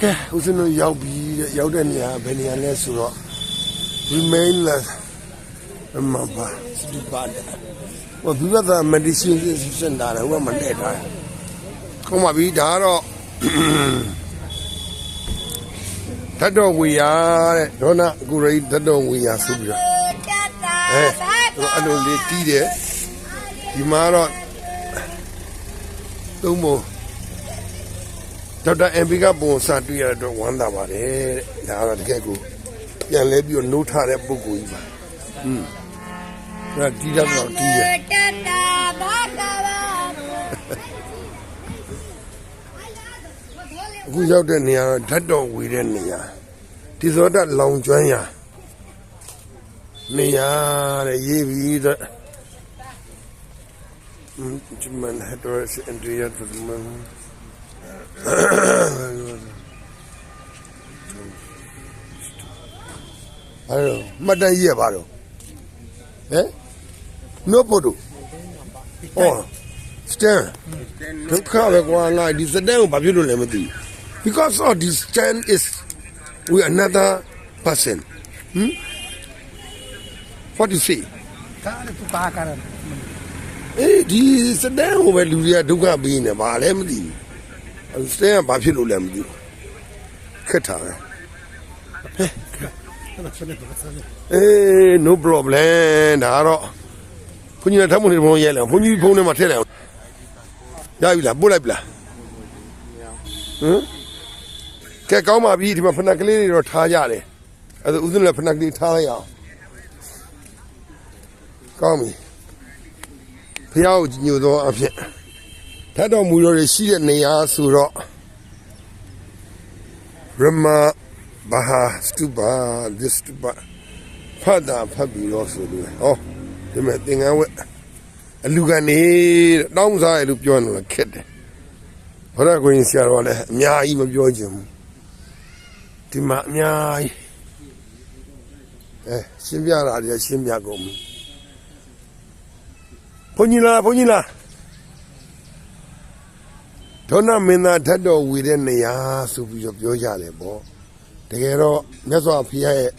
ကဲဦးစင်းတို့ရောက်ပြီးရောက်တဲ့နေရာဘယ်နေရာလဲဆိုတော့ remainless မှာပါစတူပါတယ်ဟိုဘီဘသာမက်ဒီဆင်းစင်တာလည်းဟိုမှာနဲ့ထားတယ်ကောင်းပါပြီဒါကတော့ဓာတ်တော်ဝေရတဲ့ဒေါနာကူရိဓာတ်တော်ဝေရဆိုပြီးတော့အဲ့လိုလေးတီးတယ်ဒီမှာတော့သုံးပုံဒေါက်တာအမ်ပီကပုံစတွေ့ရတော့ဝမ်းသာပါတယ်တဲ့ဒါကတော့တကယ်ကိုပြန်လဲပြီးတော့နှိုးထားတဲ့ပုံကိုကြီးပါဒါတီးတော့တီးရအခုရောက်တဲ့နေရာတော့ဓာတ်တော်ဝေတဲ့နေရာဒီဇောတလောင်ကျွမ်းရာနေရာတဲ့ရေးပြီးတော့ဒီမန်ဟက်တော်စင်ရီယာတူမန်အဲ့တော့မတ်တန်ကြီးရပါတော့ဟမ်နို့ပို့တို့အော်စတန်ဒုက္ခပဲကွာငါဒီစတန်ကိုဘာဖြစ်လို့လဲမသိဘူး because of this stand is with another person what do you say ကားတူကားကားဒီစတန်ကိုပဲလူတွေကဒုက္ခပေးနေပါလဲမသိဘူးစတန်ကဘာဖြစ်လို့လဲမသိဘူးခက်တာပဲno problem ဒါတော့ဘုန်းကြီးကထပ်မနေဘုန်းရဲလဲဘုန်းကြီးဖုန်းထဲမှာထည့်လိုက်အောင်ရပြီလားပို့လိုက်ပြီလားကဲကောင်းပါပြီဒီမှာဖနက်ကလေးတွေတော့ထားကြတယ်အဲ့ဒါဥစဉ်လည်းဖနက်ကလေးထားလိုက်အောင်ကောင်းပြီဖျားကိုညိုသောအဖြစ်ထပ်တော်မူတော်တွေရှိတဲ့နေရာဆိုတော့ရမဘာဟာစတူပါဒစ်စတူပါဖတ်တာဖတ်ပြီးတော့ဆိုလို့ဟောဒီမဲ့သင်္ကန်းဝက်အလူကနေတောင်းစားရလို့ပြောနေလို့ခက်တယ်ဘရကိုရင်ဆရာတော်လည်းအများကြီးမပြောချင်ဘူးဒီမှာအများကြီးရှင်းပြတာတွေရှင်းပြကုန်ပြီဘုန်းကြီးလားဒေါနမင်းသားဓာတ်တော်ဝေတဲ့နေရာဆိုပြီးတော့ပြောကြတယ်ပေါ့တကယ်တော့မြတ်စွာဘုရားရဲ့ဣ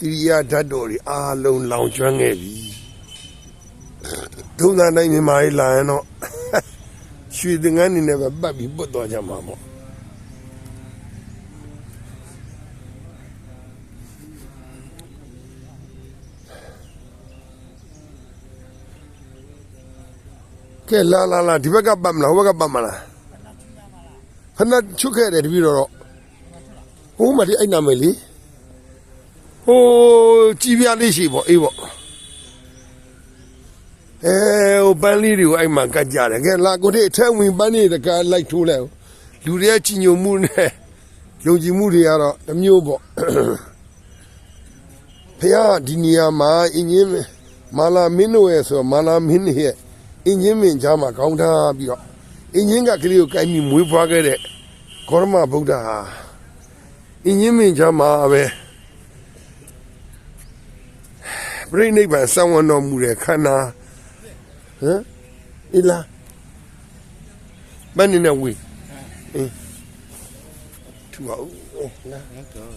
ရိယာဓာတ်တော်တွေအားလုံးလောင်ကျွမ်းခဲ့ပြီဒုံသာတိုင်းမြန်မာကြီးလာရင်တော့ရွှေသင်္ကန်းနေနဲ့ပဲပတ်ပြီးပုတ်သွားကြမှာပေါ့ကဲလာဒီဘက်ကပတ်မလားဟိုဘက်ကပတ်မလားဖဏချုပ်ခဲ့တယ်တပည့်တော်ဟိုမှာဒီအဲ့နာမယ်လေဟိုကြည်ပြလေးရှိပေါ့အေးပေါ့ဟိုပန်းလေးတွေကိုအဲ့မှာကတ်ကြတယ်ကဲလာကိုတဲ့အထက်ဝင်ပန်းလေးတကလိုက်ထိုးလိုက်လူတွေကချီညိုမှုနဲ့ယုံကြည်မှုတွေကတော့တစ်မျိုးပေါ့ဖခင်ဒီနေရာမှာအင်းကြီးမာလာမင်းတို့ရဲ့ဆိုမာလာမင်းရဲ့အင်းကြီးမင်းကြားမှာကောင်းထားပြီးတော့အင်းကြီးကကလေးကိုကိုင်းပြီးမွေးဖွားခဲ့တဲ့ကောရမဗုဒ္ဓဟာအင်းကြီးမင်းကြားမှာပဲပြိဋိဘံစောင်းဝန်တော်မူတဲ့ခန္ဓာအီလာဘယ်နဲ့ဝေးထူအောင်လာ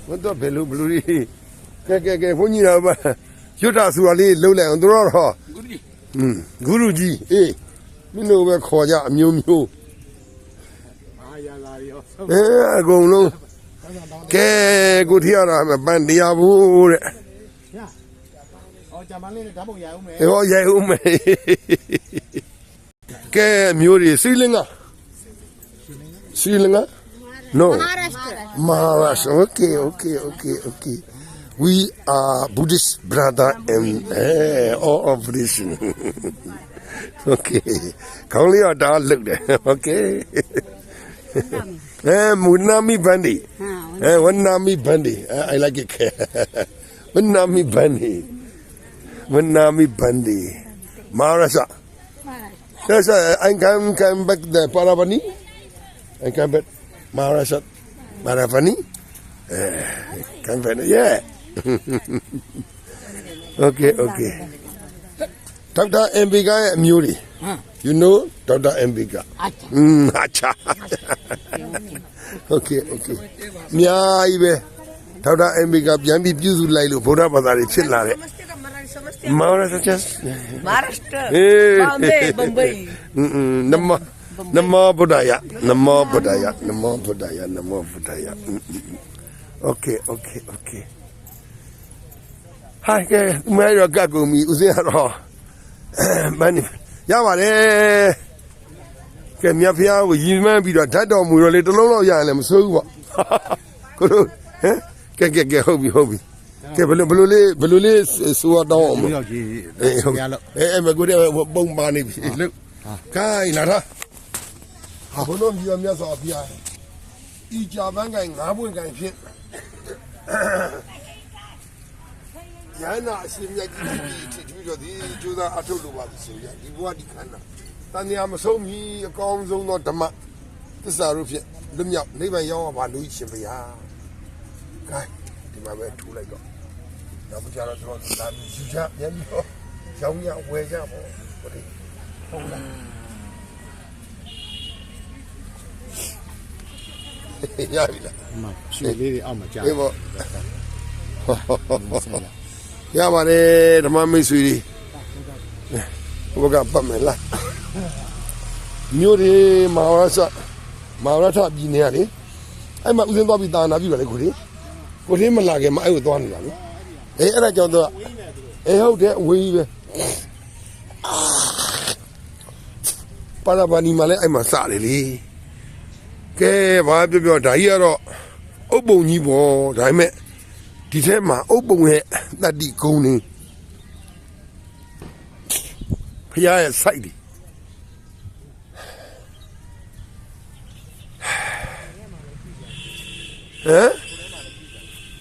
မတော့ဘယ်လိုကဲဘုန်းကြီးတော်ဘာရွတ်တာဆိုတာလေးလှုပ်လိုက်အောင်တို့တော့ဂုရုကြီးမင်းတို့ပဲခေါ်ကြအမျိုးမျိုးအားရလာရောအကုန်လုံးကဲကိုထရတာပန်တရားဘူးတဲ့ဂျာမန်လေးနဲ့ဓာတ်ပုံရိုက်ဦးမယ်ဟောရိုက်ဦးမယ်ကဲမျိုးတွေစီလင်္ကာ no Maharashtra okay we are Buddhist brother and all of this okay ခေါင်းလေးတော့ဒါလုတ်တယ် okay Munami Bandi Wanami Bandi I like it Wanami Bandi Maharashtra yes I come back the Paravani I come back Maharashtra Paravani come back yeah okay Dr. Mbika Muri you know Dr. Mbika acha Okay okay အများကြီးပဲဒေါက်တာအမေကပြန်ပြီးပြုစုလိုက်လို့ဗုဒ္ဓဘာသာတွေဖြစ်လာတဲ့ မာရစချစ် Maharashtra, Hey. Bombay.နမဗုဒ္ဓယနမဗုဒ္ဓယနမဗုဒ္ဓယနမဗုဒ္ဓယ Okay okay okay ဟာကဲမဲရကကုမီဦးစင်းရတော့မန်ရပါတယ်ကဲမြတ်ဖျားကိုရည်မှန်းပြီးတော့ဓာတ်တော်မူတော့လေတစ်လုံးလောက်ရရင်လည်းမစိုးဘူးပေါ့ကိုတို့ဟမ်ကဲဟုတ်ပြီကဲဘယ်လိုလေးဆိုတော့အောင်မ ရောက်ကြီး ဟုတ် ရလို့ မကိုတဲ့ပုံပါနေပြီလို့ခိုင်းလာတာဘုလို့မြတ်စွာဘုရားဤကြပန်းကင်ငါးပွင့်ကင်ဖြစ်ရဟနာအရှင်မြတ်ကြီးထီတော့ဒီကျိုးသားအထုတ်လို့ပါဆိုရဒီဘဝဒီခန္ဓာတန်မြာမဆုံးမီအကောင်းဆုံးသောဓမ္မသစ္စာတို့ဖြင့်လွတ်မြောက်နိဗ္ဗာန်ရောက်ပါလူရှင်ဘုရားခိုင်းဒီမှာပဲထူလိုက်တော့နောက်ကြတော့တော့လာမြည်ချပြန်ပြီးတော့ရောင်းရဝယ်ကြပေါ့ဟုတ်တယ်ဟုတ်လားရပြီလား မှရွှေလေးတွေအောက်မှာကြာ အေးပေါ့ရပါတယ်ဓမ္မမိတ်ဆွေတွေဘုရားပတ်မယ်လားမြို့တွေမဟာရထပြည်နေရလေအဲ့မှာဦးစင်းသွားပြီးတာနာပြီပါလေကိုလေးမလာခင်မှာအဲ့ကိုသွားနေတာလေအဲ့ဒါကြောင့်တော့ဟုတ်တယ်ဝေးကြီးပဲပါရပါနီမှာလည်းအဲ့မှာစတယ်လေကဲဘာပြောဒါကြီးကတော့အုပ်ပုံကြီးပေါ့ဒါပေမဲ့ဒီထဲမှာအုပ်ပုံရဲ့တတ္တိဂုံနေဖျားရဲ့ site ဒီ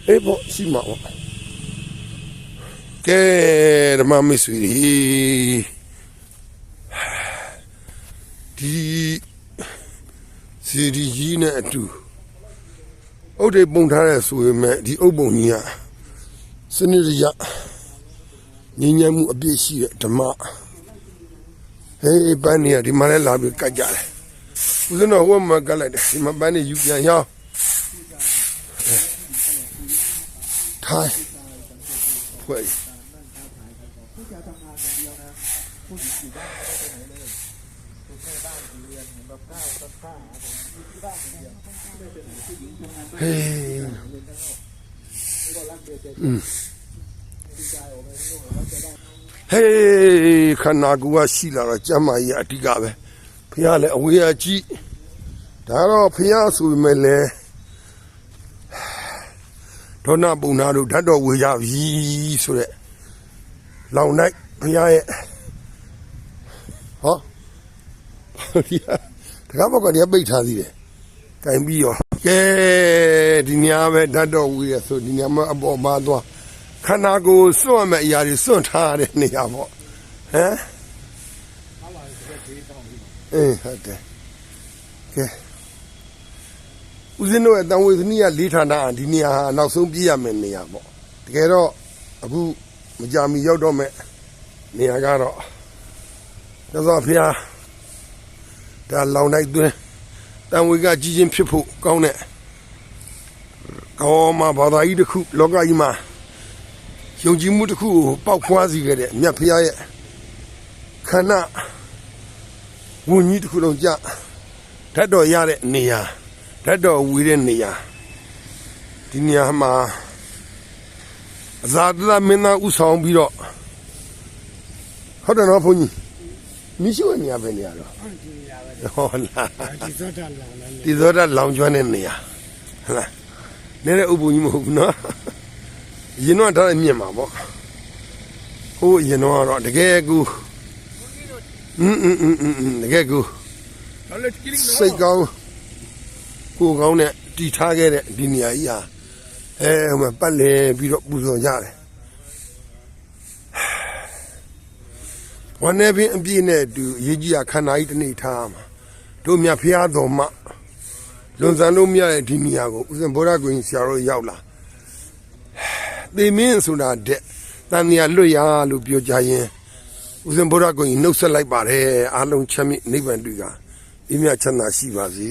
အေးပေါ့ရှိမှာပေါ့ကဲဓမ္မမိတ်ဆွေတွေဒီစီဒီကြီးနဲ့အတူအုတ်တွေပုံထားတဲ့ဆိုရင်မဲ့ဒီအုတ်ပုံကြီးကစနစ်ရငြိမ်းချမ်းမှုအပြည့်ရှိတဲ့ဓမ္မဟေးပန်းနေရဒီမှာလည်းလာပြီးကတ်ကြတယ်ဦးဇင်းတော်ဟိုမှာကတ်လိုက်တယ်ဒီမှာပန်းနေယူပြန်ရောက်ထိုင်ဖွဲ့ဟေးဟေးခန္ဓာကိုယ်ကရှိလာတော့ကျမ်းမာကြီးအဓိကပဲဖះလည်းအဝေးအကြည့်ဒါတော့ဖះဆိုပေမဲ့လည်းဒေါနပုံနာတို့ဓာတ်တော်ဝေကြပြီဆိုတဲ့လောင်လိုက်ဖះရဲ့ဟောဒီတကားဘောက်ကဒီပိတ်ထားသေးတယ်ကင်ပြီးရောကဲဒီညပဲဓာတ်တော်ဝေရဆိုဒီညမှာအပေါ်မှာသွားခန္ဓာကိုယ်စွန့်မဲ့အရာတွေစွန့်ထားတဲ့နေရာပေါ့ဟမ်ဟုတ်တယ်ကဲဦးဇင်းတို့ရဲ့တန်ဝေသနီးကလေးဌာနဒီနေရာဟာနောက်ဆုံးပြည့်ရမယ့်နေရာပေါ့တကယ်တော့အခုမကြာမီရောက်တော့မဲ့နေရာကတော့သစ္စာဖျားဒါလောင်လိုက်သွင်းတန်ဝေကကြီးချင်းဖြစ်ဖို့ကောင်းတဲ့ကောင်းမှာဘာသာကြီးတစ်ခုလောကကြီးမှာယုံကြည်မှုတစ်ခုကိုပေါက်ဖွားစီခဲ့တဲ့မြတ်ဖျားရဲ့ခန္ဓာဝန်ကြီးတစ်ခုလုံးကြဓာတ်တော်ရတဲ့နေရာဓာတ်တော်ဝေတဲ့နေရာဒီနေရာမှာအဇာတလမင်းသားဥဆောင်ပြီးတော့ဟုတ်တယ်နော်ဘုန်းကြီးမရှိတဲ့နေရာပဲနေရာတော့ဟုတ်လားဒီဇောတာလောင်ကျွမ်းတဲ့နေရာဟုတ်လားနေတဲ့ဥပ္ပူကြီးမဟုတ်ဘူးနော်ရင်တော့ထားမြင်မှာပေါ့ဟိုရင်တော့တကယ်ကူတကယ်ကူစိတ်ကောင်းကိုယ်ကောင်းနဲ့တီထားခဲ့တဲ့ဒီနေရာကြီးဟာဟိုမှာပတ်လေပြီးတော့ပူဇော်ကြတယ်ဝန်နေပင်အပြည့်နဲ့တူအရေးကြီးတာခန္ဓာကြီးတစ်နေ့ထားမှာတို့မြတ်ဖျားတော်မှလွန်ဆန်လို့မြရဲ့ဒီနေရာကိုဦးဇင်ဗုဒ္ဓဂုဏ်ဆရာတော်ရောက်လာသေမင်းဆိုတာတဲ့တန်မြာလွတ်ရလို့ပြောကြရင်ဦးဇင်ဗုဒ္ဓဂုဏ်နှုတ်ဆက်လိုက်ပါတယ်အားလုံးချမ်းမြေ့နိဗ္ဗာန်တွေ့ကဤမြတ်ချမ်းသာရှိပါစေ